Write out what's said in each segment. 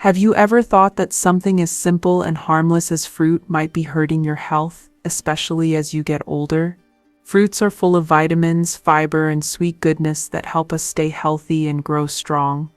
Have you ever thought that something as simple and harmless as fruit might be hurting your health, especially as you get older? Fruits are full of vitamins, fiber, and sweet goodness that help us stay healthy and grow strong.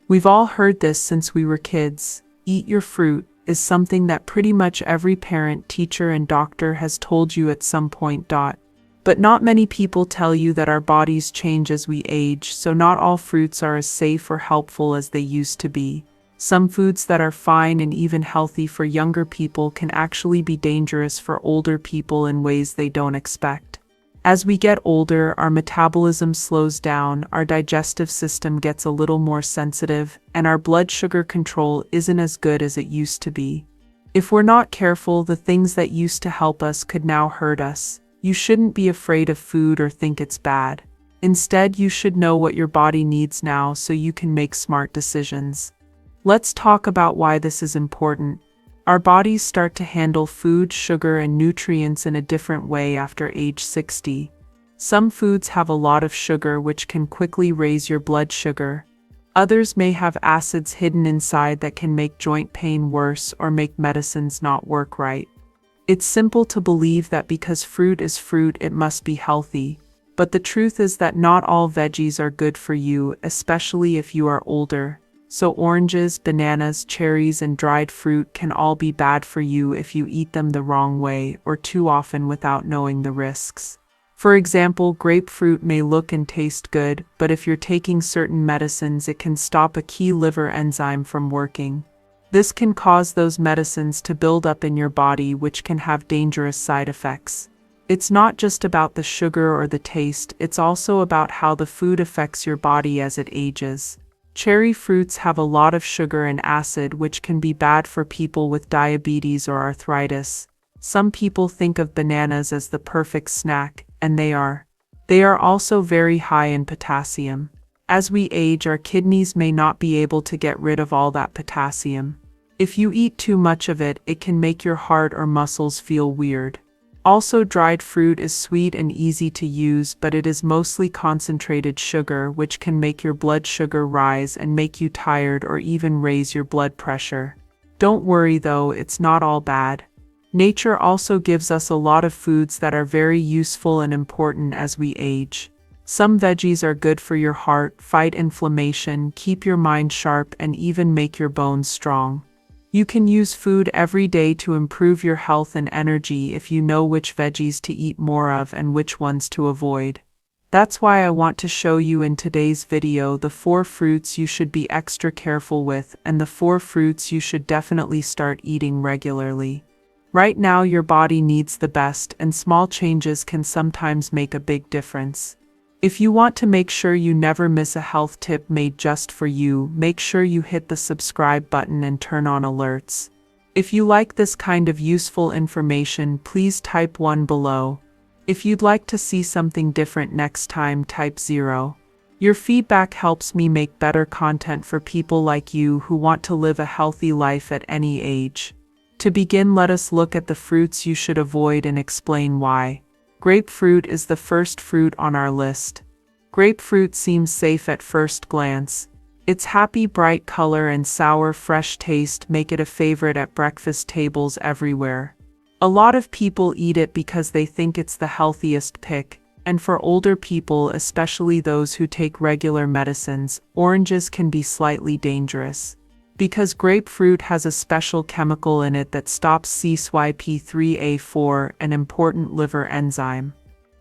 We've all heard this since we were kids. Eat your fruit is something that pretty much every parent, teacher, and doctor has told you at some point. But not many people tell you that our bodies change as we age, so not all fruits are as safe or helpful as they used to be. Some foods that are fine and even healthy for younger people can actually be dangerous for older people in ways they don't expect. As we get older, our metabolism slows down, our digestive system gets a little more sensitive, and our blood sugar control isn't as good as it used to be. If we're not careful, the things that used to help us could now hurt us. You shouldn't be afraid of food or think it's bad. Instead, you should know what your body needs now so you can make smart decisions. Let's talk about why this is important. Our bodies start to handle food, sugar, and nutrients in a different way after age 60. Some foods have a lot of sugar, which can quickly raise your blood sugar. Others may have acids hidden inside that can make joint pain worse or make medicines not work right. It's simple to believe that because fruit is fruit, it must be healthy. But the truth is that not all veggies are good for you, especially if you are older. So oranges, bananas, cherries, and dried fruit can all be bad for you if you eat them the wrong way or too often without knowing the risks. For example, grapefruit may look and taste good, but if you're taking certain medicines, it can stop a key liver enzyme from working. This can cause those medicines to build up in your body, which can have dangerous side effects. It's not just about the sugar or the taste, it's also about how the food affects your body as it ages. Cherry fruits have a lot of sugar and acid, which can be bad for people with diabetes or arthritis. Some people think of bananas as the perfect snack, and they are. They are also very high in potassium. As we age, our kidneys may not be able to get rid of all that potassium. If you eat too much of it, it can make your heart or muscles feel weird. Also, dried fruit is sweet and easy to use, but it is mostly concentrated sugar, which can make your blood sugar rise and make you tired or even raise your blood pressure. Don't worry though, it's not all bad. Nature also gives us a lot of foods that are very useful and important as we age. Some veggies are good for your heart, fight inflammation, keep your mind sharp, and even make your bones strong. You can use food every day to improve your health and energy if you know which veggies to eat more of and which ones to avoid. That's why I want to show you in today's video the 4 fruits you should be extra careful with and the 4 fruits you should definitely start eating regularly. Right now, your body needs the best, and small changes can sometimes make a big difference. If you want to make sure you never miss a health tip made just for you, make sure you hit the subscribe button and turn on alerts. If you like this kind of useful information, please type 1 below. If you'd like to see something different next time, type 0. Your feedback helps me make better content for people like you who want to live a healthy life at any age. To begin, let us look at the fruits you should avoid and explain why. Grapefruit is the first fruit on our list. Grapefruit seems safe at first glance. Its happy, bright color and sour, fresh taste make it a favorite at breakfast tables everywhere. A lot of people eat it because they think it's the healthiest pick, and for older people, especially those who take regular medicines, oranges can be slightly dangerous. Because grapefruit has a special chemical in it that stops CYP3A4, an important liver enzyme.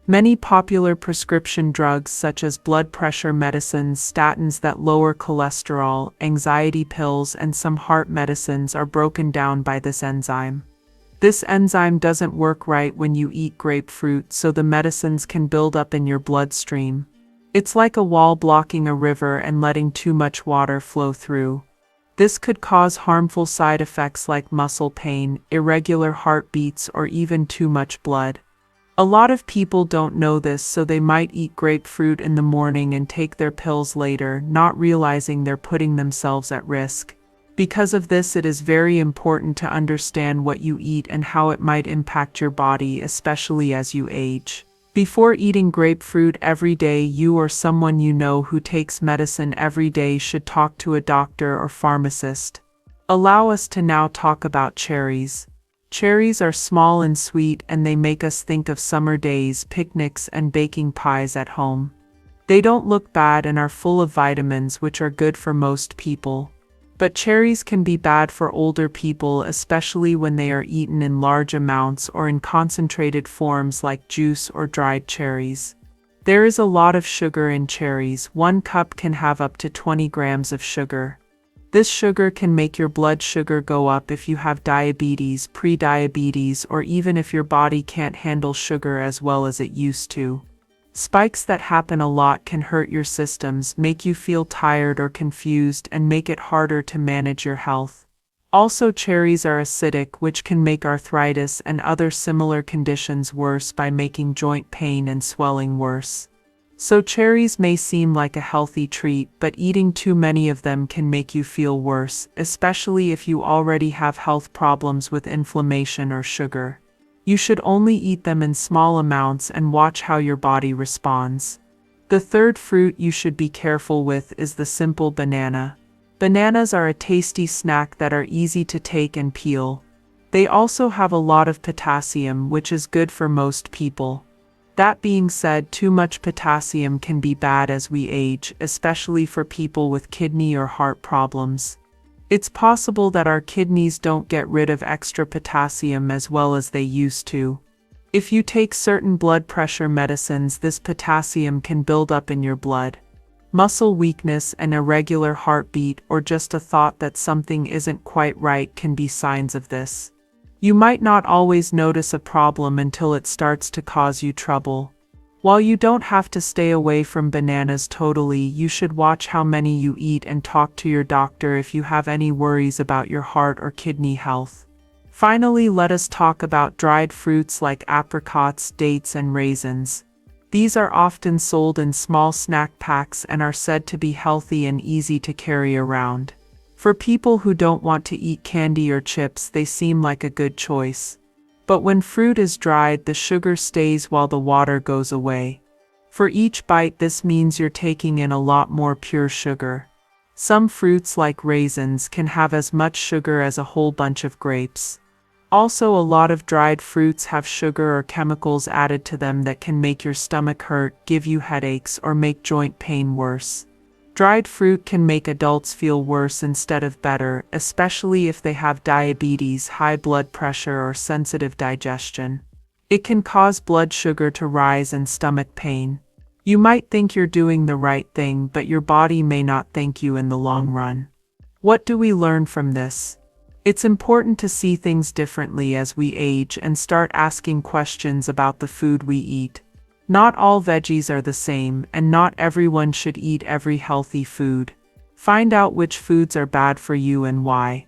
Many popular prescription drugs such as blood pressure medicines, statins that lower cholesterol, anxiety pills, and some heart medicines are broken down by this enzyme. This enzyme doesn't work right when you eat grapefruit, so the medicines can build up in your bloodstream. It's like a wall blocking a river and letting too much water flow through. This could cause harmful side effects like muscle pain, irregular heartbeats, or even too much blood. A lot of people don't know this, so they might eat grapefruit in the morning and take their pills later, not realizing they're putting themselves at risk. Because of this, it is very important to understand what you eat and how it might impact your body, especially as you age. Before eating grapefruit every day, you or someone you know who takes medicine every day should talk to a doctor or pharmacist. Allow us to now talk about cherries. Cherries are small and sweet, and they make us think of summer days, picnics, and baking pies at home. They don't look bad and are full of vitamins, which are good for most people. But cherries can be bad for older people, especially when they are eaten in large amounts or in concentrated forms like juice or dried cherries. There is a lot of sugar in cherries. 1 cup can have up to 20 grams of sugar. This sugar can make your blood sugar go up if you have diabetes, pre-diabetes, or even if your body can't handle sugar as well as it used to. Spikes that happen a lot can hurt your systems, make you feel tired or confused, and make it harder to manage your health. Also, cherries are acidic, which can make arthritis and other similar conditions worse by making joint pain and swelling worse. So cherries may seem like a healthy treat, but eating too many of them can make you feel worse, especially if you already have health problems with inflammation or sugar. You should only eat them in small amounts and watch how your body responds. The third fruit you should be careful with is the simple banana. Bananas are a tasty snack that are easy to take and peel. They also have a lot of potassium, which is good for most people. That being said, too much potassium can be bad as we age, especially for people with kidney or heart problems. It's possible that our kidneys don't get rid of extra potassium as well as they used to. If you take certain blood pressure medicines, this potassium can build up in your blood. Muscle weakness, an irregular heartbeat, or just a thought that something isn't quite right can be signs of this. You might not always notice a problem until it starts to cause you trouble. While you don't have to stay away from bananas totally, you should watch how many you eat and talk to your doctor if you have any worries about your heart or kidney health. Finally, let us talk about dried fruits like apricots, dates, and raisins. These are often sold in small snack packs and are said to be healthy and easy to carry around. For people who don't want to eat candy or chips, they seem like a good choice. But when fruit is dried, the sugar stays while the water goes away. For each bite, this means you're taking in a lot more pure sugar. Some fruits, like raisins, can have as much sugar as a whole bunch of grapes. Also, a lot of dried fruits have sugar or chemicals added to them that can make your stomach hurt, give you headaches, or make joint pain worse. Dried fruit can make adults feel worse instead of better, especially if they have diabetes, high blood pressure, or sensitive digestion. It can cause blood sugar to rise and stomach pain. You might think you're doing the right thing, but your body may not thank you in the long run. What do we learn from this? It's important to see things differently as we age and start asking questions about the food we eat. Not all veggies are the same, and not everyone should eat every healthy food. Find out which foods are bad for you and why.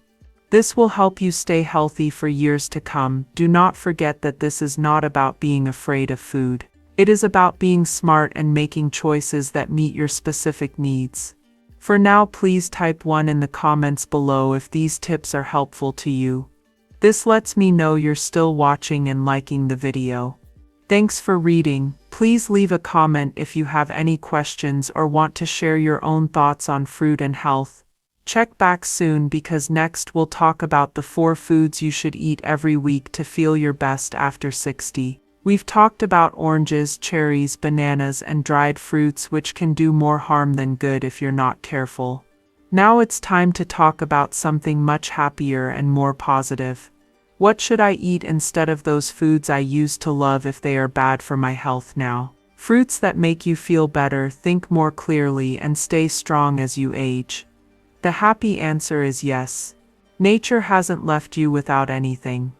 This will help you stay healthy for years to come. Do not forget that this is not about being afraid of food. It is about being smart and making choices that meet your specific needs. For now, please type 1 in the comments below if these tips are helpful to you. This lets me know you're still watching and liking the video. Thanks for reading. Please leave a comment if you have any questions or want to share your own thoughts on fruit and health. Check back soon, because next we'll talk about the 4 foods you should eat every week to feel your best after 60. We've talked about oranges, cherries, bananas, and dried fruits, which can do more harm than good if you're not careful. Now it's time to talk about something much happier and more positive. What should I eat instead of those foods I used to love if they are bad for my health now? Fruits that make you feel better, think more clearly, and stay strong as you age. The happy answer is yes. Nature hasn't left you without anything.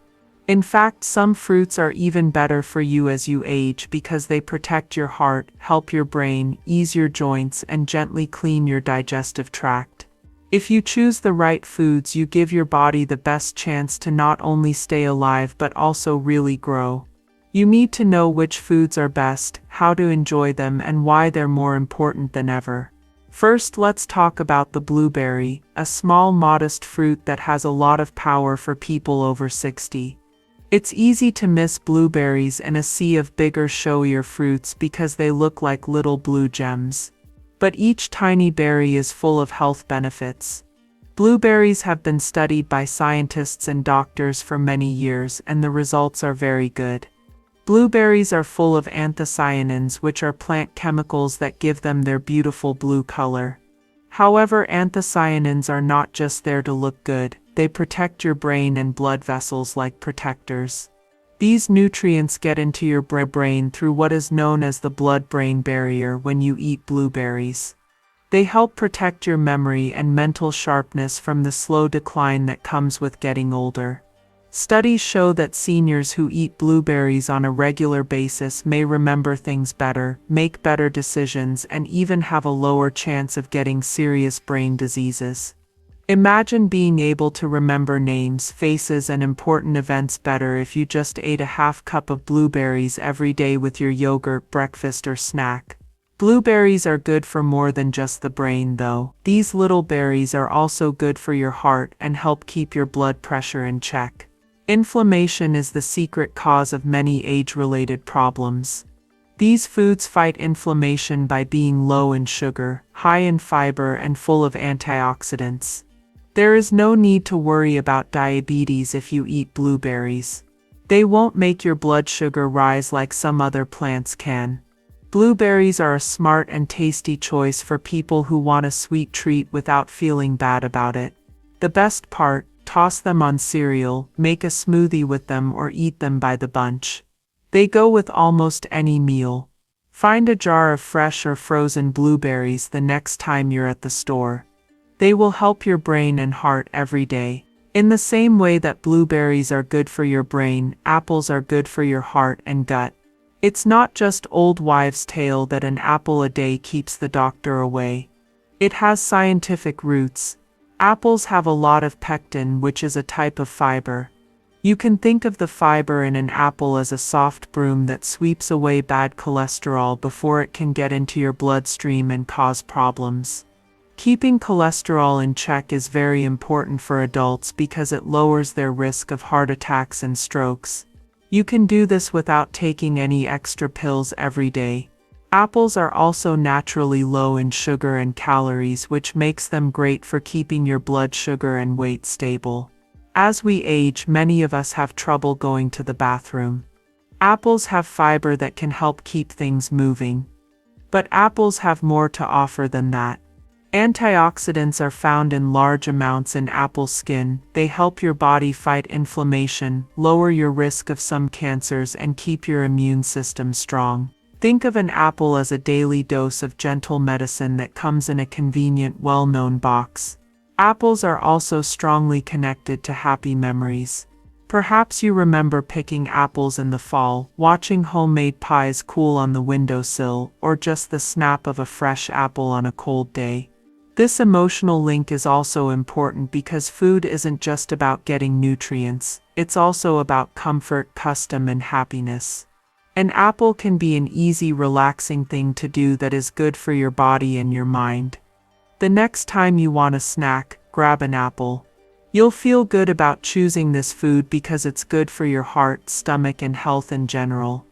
In fact, some fruits are even better for you as you age because they protect your heart, help your brain, ease your joints, and gently clean your digestive tract. If you choose the right foods, you give your body the best chance to not only stay alive but also really grow. You need to know which foods are best, how to enjoy them, and why they're more important than ever. First, let's talk about the blueberry, a small, modest fruit that has a lot of power for people over 60. It's easy to miss blueberries in a sea of bigger, showier fruits because they look like little blue gems. But each tiny berry is full of health benefits. Blueberries have been studied by scientists and doctors for many years, and the results are very good. Blueberries are full of anthocyanins, which are plant chemicals that give them their beautiful blue color. However, anthocyanins are not just there to look good, they protect your brain and blood vessels like protectors. These nutrients get into your brain through what is known as the blood-brain barrier when you eat blueberries. They help protect your memory and mental sharpness from the slow decline that comes with getting older. Studies show that seniors who eat blueberries on a regular basis may remember things better, make better decisions, and even have a lower chance of getting serious brain diseases. Imagine being able to remember names, faces, and important events better if you just ate a half cup of blueberries every day with your yogurt, breakfast, or snack. Blueberries are good for more than just the brain, though. These little berries are also good for your heart and help keep your blood pressure in check. Inflammation is the secret cause of many age-related problems. These foods fight inflammation by being low in sugar, high in fiber, and full of antioxidants. There is no need to worry about diabetes if you eat blueberries. They won't make your blood sugar rise like some other plants can. Blueberries are a smart and tasty choice for people who want a sweet treat without feeling bad about it. The best part: toss them on cereal, make a smoothie with them, or eat them by the bunch. They go with almost any meal. Find a jar of fresh or frozen blueberries the next time you're at the store. They will help your brain and heart every day. In the same way that blueberries are good for your brain, apples are good for your heart and gut. It's not just old wives' tale that an apple a day keeps the doctor away. It has scientific roots. Apples have a lot of pectin, which is a type of fiber. You can think of the fiber in an apple as a soft broom that sweeps away bad cholesterol before it can get into your bloodstream and cause problems. Keeping cholesterol in check is very important for adults because it lowers their risk of heart attacks and strokes. You can do this without taking any extra pills every day. Apples are also naturally low in sugar and calories, which makes them great for keeping your blood sugar and weight stable. As we age, many of us have trouble going to the bathroom. Apples have fiber that can help keep things moving. But apples have more to offer than that. Antioxidants are found in large amounts in apple skin. They help your body fight inflammation, lower your risk of some cancers, and keep your immune system strong. Think of an apple as a daily dose of gentle medicine that comes in a convenient, well-known box. Apples are also strongly connected to happy memories. Perhaps you remember picking apples in the fall, watching homemade pies cool on the windowsill, or just the snap of a fresh apple on a cold day. This emotional link is also important because food isn't just about getting nutrients, it's also about comfort, custom, and happiness. An apple can be an easy, relaxing thing to do that is good for your body and your mind. The next time you want a snack, grab an apple. You'll feel good about choosing this food because it's good for your heart, stomach, and health in general.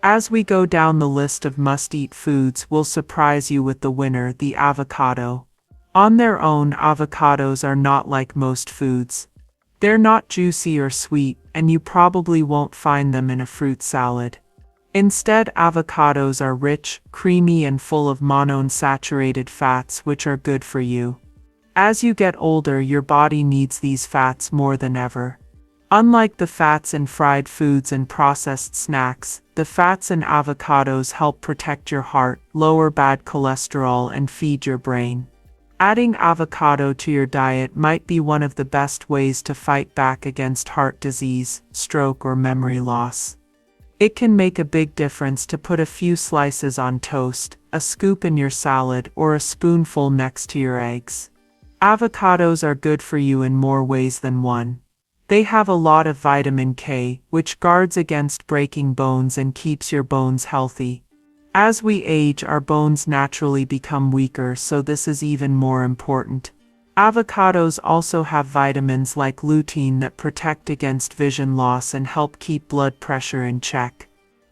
As we go down the list of must-eat foods, we'll surprise you with the winner, the avocado. On their own, avocados are not like most foods. They're not juicy or sweet, and you probably won't find them in a fruit salad. Instead, avocados are rich, creamy, and full of monounsaturated fats, which are good for you. As you get older, your body needs these fats more than ever. Unlike the fats in fried foods and processed snacks, the fats in avocados help protect your heart, lower bad cholesterol, and feed your brain. Adding avocado to your diet might be one of the best ways to fight back against heart disease, stroke, or memory loss. It can make a big difference to put a few slices on toast, a scoop in your salad, or a spoonful next to your eggs. Avocados are good for you in more ways than one. They have a lot of vitamin K, which guards against breaking bones and keeps your bones healthy. As we age, our bones naturally become weaker, so this is even more important. Avocados also have vitamins like lutein that protect against vision loss and help keep blood pressure in check.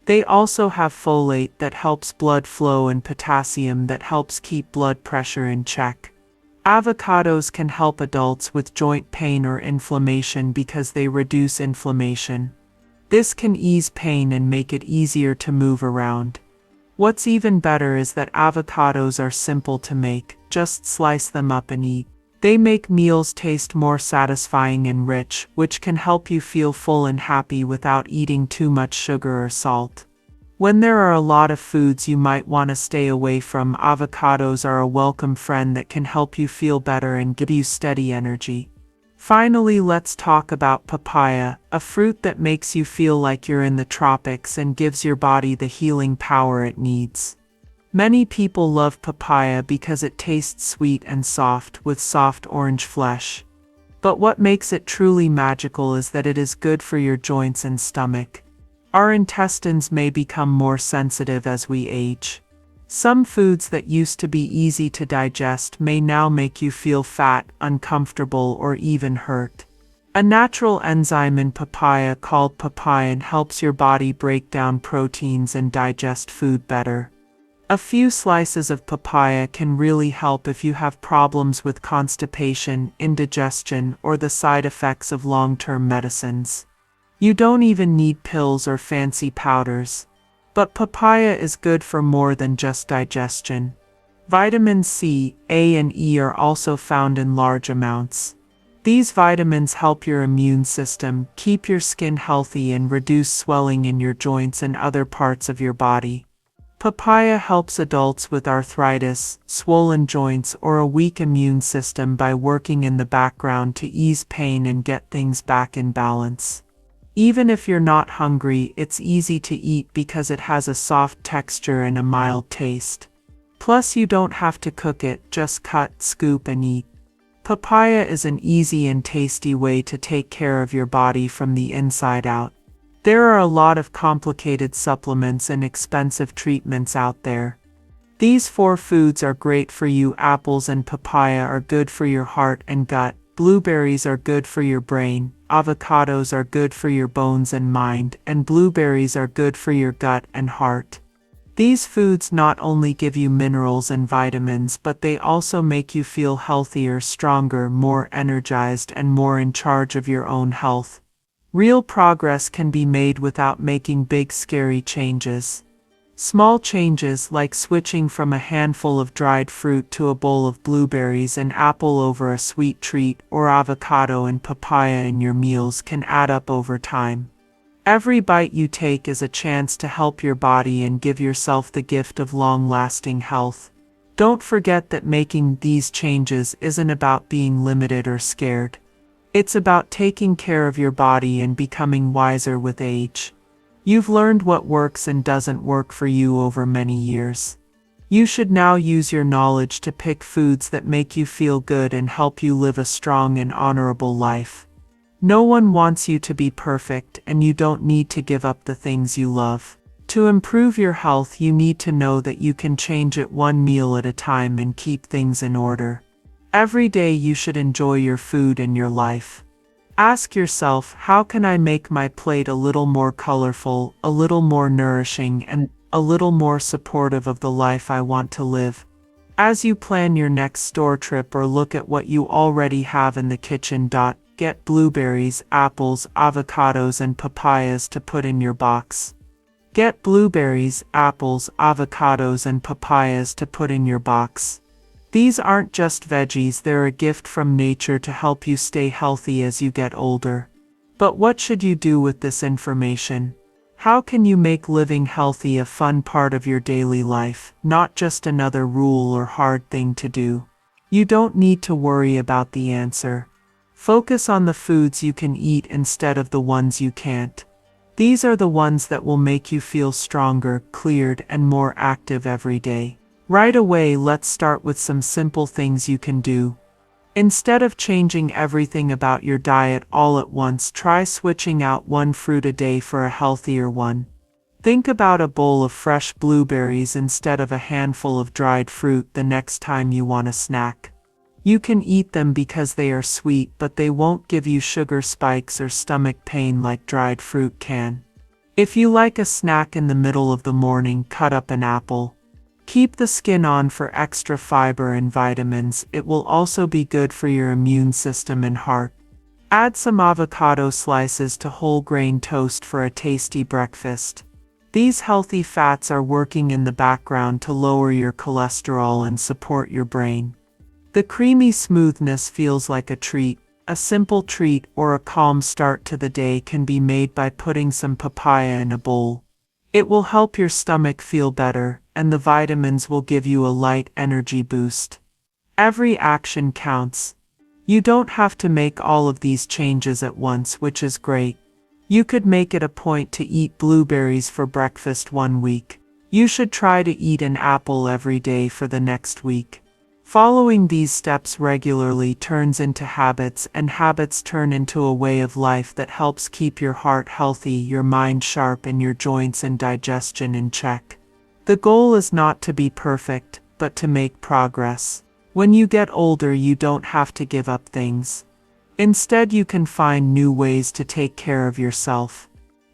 They also have folate that helps blood flow and potassium that helps keep blood pressure in check. Avocados can help adults with joint pain or inflammation because they reduce inflammation. This can ease pain and make it easier to move around. What's even better is that avocados are simple to make, just slice them up and eat. They make meals taste more satisfying and rich, which can help you feel full and happy without eating too much sugar or salt. When there are a lot of foods you might want to stay away from, avocados are a welcome friend that can help you feel better and give you steady energy. Finally, let's talk about papaya, a fruit that makes you feel like you're in the tropics and gives your body the healing power it needs. Many people love papaya because it tastes sweet and soft with soft orange flesh. But what makes it truly magical is that it is good for your joints and stomach. Our intestines may become more sensitive as we age. Some foods that used to be easy to digest may now make you feel fat, uncomfortable, or even hurt. A natural enzyme in papaya called papain helps your body break down proteins and digest food better. A few slices of papaya can really help if you have problems with constipation, indigestion, or the side effects of long-term medicines. You don't even need pills or fancy powders. But papaya is good for more than just digestion. Vitamins C, A, and E are also found in large amounts. These vitamins help your immune system, keep your skin healthy, and reduce swelling in your joints and other parts of your body. Papaya helps adults with arthritis, swollen joints, or a weak immune system by working in the background to ease pain and get things back in balance. Even if you're not hungry, it's easy to eat because it has a soft texture and a mild taste. Plus, you don't have to cook it, just cut, scoop, and eat. Papaya is an easy and tasty way to take care of your body from the inside out. There are a lot of complicated supplements and expensive treatments out there. These 4 foods are great for you. Apples and papaya are good for your heart and gut. Blueberries are good for your brain. Avocados are good for your bones and mind, and blueberries are good for your gut and heart. These foods not only give you minerals and vitamins, but they also make you feel healthier, stronger, more energized, and more in charge of your own health. Real progress can be made without making big, scary changes. Small changes like switching from a handful of dried fruit to a bowl of blueberries and apple over a sweet treat, or avocado and papaya in your meals, can add up over time. Every bite you take is a chance to help your body and give yourself the gift of long-lasting health. Don't forget that making these changes isn't about being limited or scared. It's about taking care of your body and becoming wiser with age. You've learned what works and doesn't work for you over many years. You should now use your knowledge to pick foods that make you feel good and help you live a strong and honorable life. No one wants you to be perfect, and you don't need to give up the things you love. To improve your health, you need to know that you can change it one meal at a time and keep things in order. Every day you should enjoy your food and your life. Ask yourself, how can I make my plate a little more colorful, a little more nourishing, and a little more supportive of the life I want to live? As you plan your next store trip or look at what you already have in the kitchen, get blueberries, apples, avocados, and papayas to put in your box. Get blueberries, apples, avocados, and papayas to put in your box. These aren't just veggies, they're a gift from nature to help you stay healthy as you get older. But what should you do with this information? How can you make living healthy a fun part of your daily life, not just another rule or hard thing to do? You don't need to worry about the answer. Focus on the foods you can eat instead of the ones you can't. These are the ones that will make you feel stronger, cleared, and more active every day. Right away, let's start with some simple things you can do. Instead of changing everything about your diet all at once, try switching out one fruit a day for a healthier one. Think about a bowl of fresh blueberries instead of a handful of dried fruit the next time you want a snack. You can eat them because they are sweet, but they won't give you sugar spikes or stomach pain like dried fruit can. If you like a snack in the middle of the morning, cut up an apple. Keep the skin on for extra fiber and vitamins. It will also be good for your immune system and heart. Add some avocado slices to whole grain toast for a tasty breakfast. These healthy fats are working in the background to lower your cholesterol and support your brain. The creamy smoothness feels like a treat. A simple treat or a calm start to the day can be made by putting some papaya in a bowl. It will help your stomach feel better, and the vitamins will give you a light energy boost. Every action counts. You don't have to make all of these changes at once, which is great. You could make it a point to eat blueberries for breakfast one week. You should try to eat an apple every day for the next week. Following these steps regularly turns into habits, and habits turn into a way of life that helps keep your heart healthy, your mind sharp, and your joints and digestion in check. The goal is not to be perfect, but to make progress. When you get older, you don't have to give up things. Instead, you can find new ways to take care of yourself.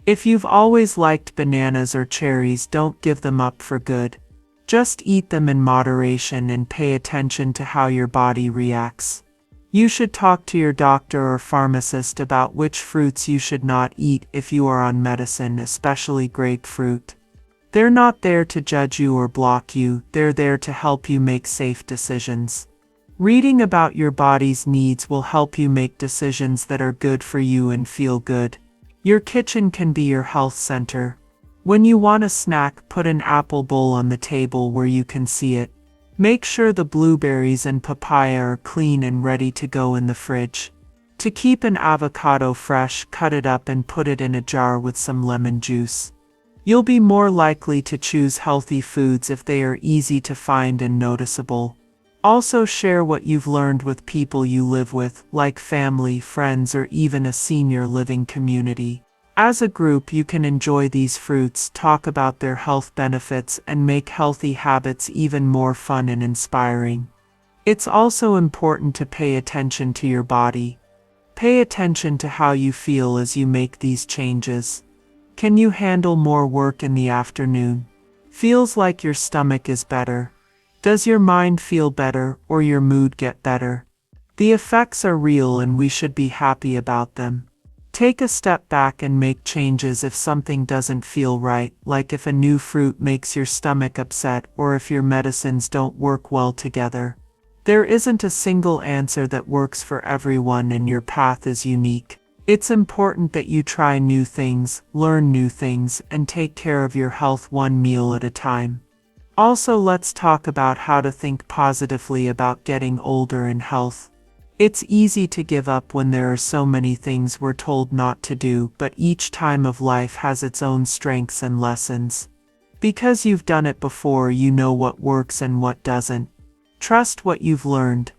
If you've always liked bananas or cherries, don't give them up for good. Just eat them in moderation and pay attention to how your body reacts. You should talk to your doctor or pharmacist about which fruits you should not eat if you are on medicine, especially grapefruit. They're not there to judge you or block you, they're there to help you make safe decisions. Reading about your body's needs will help you make decisions that are good for you and feel good. Your kitchen can be your health center. When you want a snack, put an apple bowl on the table where you can see it. Make sure the blueberries and papaya are clean and ready to go in the fridge. To keep an avocado fresh, cut it up and put it in a jar with some lemon juice. You'll be more likely to choose healthy foods if they are easy to find and noticeable. Also share what you've learned with people you live with, like family, friends, or even a senior living community. As a group, you can enjoy these fruits, talk about their health benefits, and make healthy habits even more fun and inspiring. It's also important to pay attention to your body. Pay attention to how you feel as you make these changes. Can you handle more work in the afternoon? Feels like your stomach is better. Does your mind feel better or your mood get better? The effects are real and we should be happy about them. Take a step back and make changes if something doesn't feel right, like if a new fruit makes your stomach upset or if your medicines don't work well together. There isn't a single answer that works for everyone, and your path is unique. It's important that you try new things, learn new things, and take care of your health one meal at a time. Also, let's talk about how to think positively about getting older and health. It's easy to give up when there are so many things we're told not to do, but each time of life has its own strengths and lessons. Because you've done it before, you know what works and what doesn't. Trust what you've learned.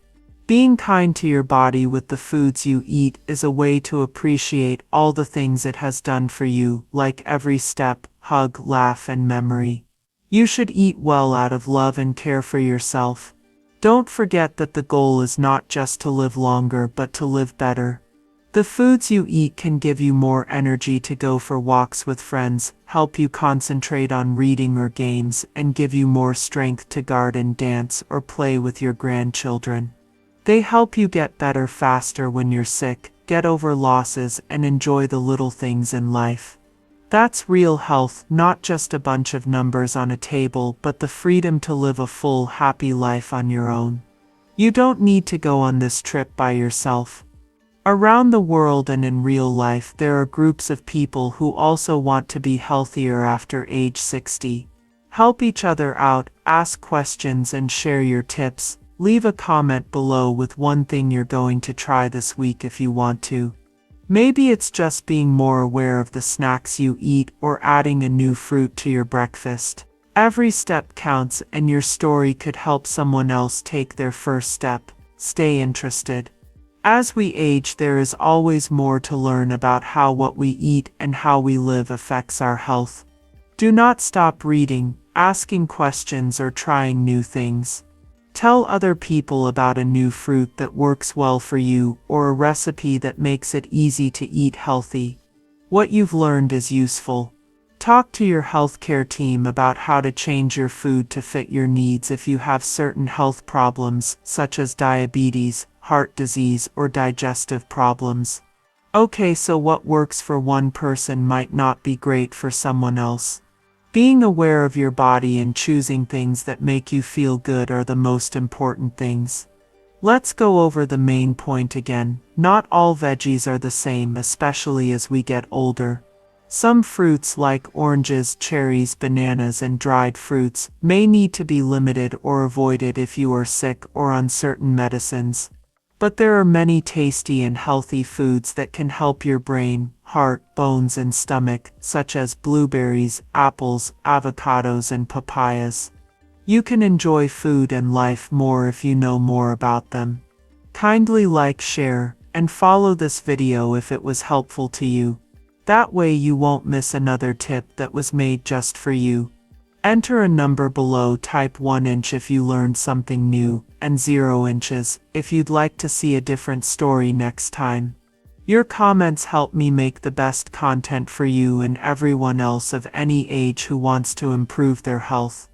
Being kind to your body with the foods you eat is a way to appreciate all the things it has done for you, like every step, hug, laugh, and memory. You should eat well out of love and care for yourself. Don't forget that the goal is not just to live longer, but to live better. The foods you eat can give you more energy to go for walks with friends, help you concentrate on reading or games, and give you more strength to garden, dance, or play with your grandchildren. They help you get better faster when you're sick, get over losses, and enjoy the little things in life. That's real health, not just a bunch of numbers on a table, but the freedom to live a full, happy life on your own. You don't need to go on this trip by yourself. Around the world and in real life, there are groups of people who also want to be healthier after age 60. Help each other out, ask questions, and share your tips. Leave a comment below with one thing you're going to try this week if you want to. Maybe it's just being more aware of the snacks you eat or adding a new fruit to your breakfast. Every step counts, and your story could help someone else take their first step. Stay interested. As we age, there is always more to learn about how what we eat and how we live affects our health. Do not stop reading, asking questions, or trying new things. Tell other people about a new fruit that works well for you, or a recipe that makes it easy to eat healthy. What you've learned is useful. Talk to your healthcare team about how to change your food to fit your needs if you have certain health problems, such as diabetes, heart disease, or digestive problems. Okay, so what works for one person might not be great for someone else. Being aware of your body and choosing things that make you feel good are the most important things. Let's go over the main point again. Not all veggies are the same, especially as we get older. Some fruits like oranges, cherries, bananas, and dried fruits may need to be limited or avoided if you are sick or on certain medicines. But there are many tasty and healthy foods that can help your brain, heart, bones, and stomach, such as blueberries, apples, avocados, and papayas. You can enjoy food and life more if you know more about them. Kindly like, share, and follow this video if it was helpful to you. That way you won't miss another tip that was made just for you. Enter a number below, type 1 inch if you learned something new, and 0 inches if you'd like to see a different story next time. Your comments help me make the best content for you and everyone else of any age who wants to improve their health.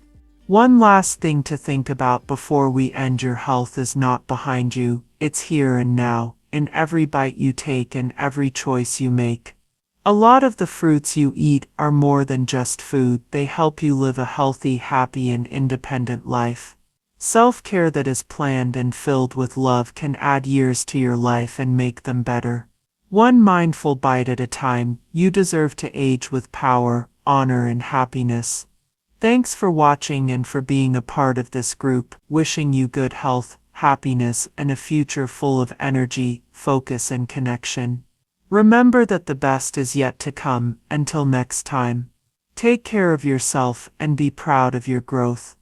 One last thing to think about before we end: your health is not behind you, it's here and now, in every bite you take and every choice you make. A lot of the fruits you eat are more than just food, they help you live a healthy, happy, and independent life. Self-care that is planned and filled with love can add years to your life and make them better. One mindful bite at a time, you deserve to age with power, honor, and happiness. Thanks for watching and for being a part of this group, wishing you good health, happiness, and a future full of energy, focus, and connection. Remember that the best is yet to come. Until next time, take care of yourself and be proud of your growth.